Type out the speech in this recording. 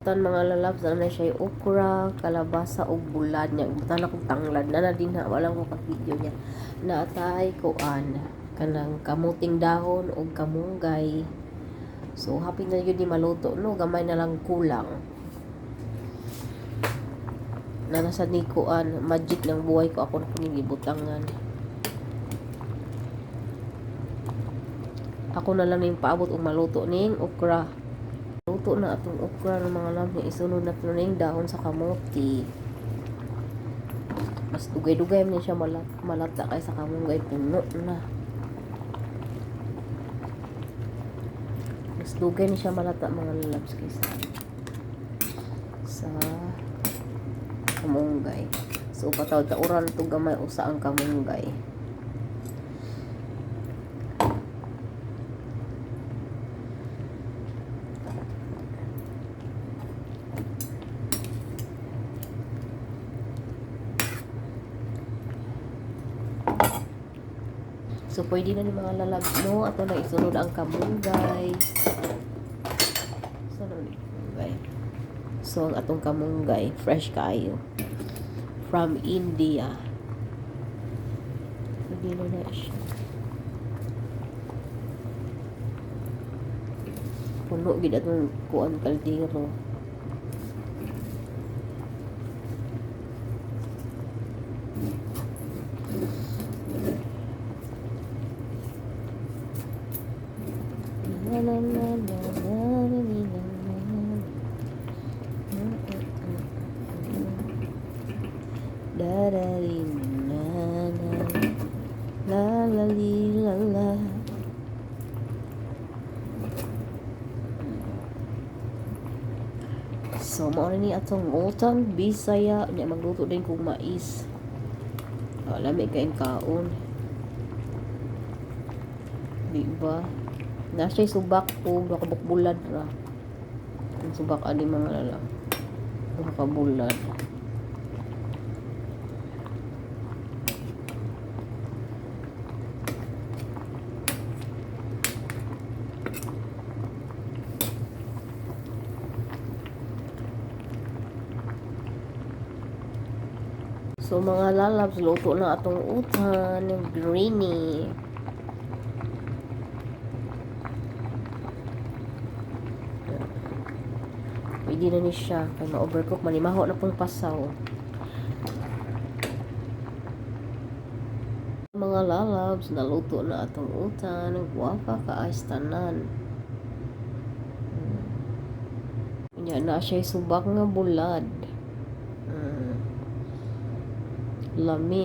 utan mga lalabs na siya okra, kalabasa ug bulad niya. Butan akong tanglad na din ha, wala ko ka-video niya. Naatay kuan kanang kamuting dahon ug kamunggay. So happy na yun ni maluto no, gamay na lang kulang. Na nasa ni kuan, magic ng buhay ko ako na pinigibutangan. Ako na lang ning paabot og maluto ning okra. Luto na atong okra ng mga lamb, isunod na ito ning dahon sa kamote. Mas dugay-dugay man siya malata kay sa kamunggay puno na. Mas dugay ni siya malata mga lalabs kaysa sa kamunggay. So pataw tauran to gamay usa ang kamunggay. So, pwede na ni mga lalabs, no? Ato na isunod ang kamunggay. Sunod ang kamunggay. So, ang atong kamunggay, fresh kayo. From India. Pwede na siya. Puno, gid atong kuan kaldero. So, mao ni atong utang Bisaya nya magluto din kog mais. Lami kain kaon. Di ba? Nasa subak po, nakabukbulad ra. Ang subak ani mga lala. Nakabulad. So mga lalabs, luto na atong utan, greeny. Pwede na ni siya, kaya ma-overcook, manimaho na pong pasaw. Mga lalabs, naluto na atong utan, guwapa kaayos tanan. Nya na siya subak nga bulad. Lami.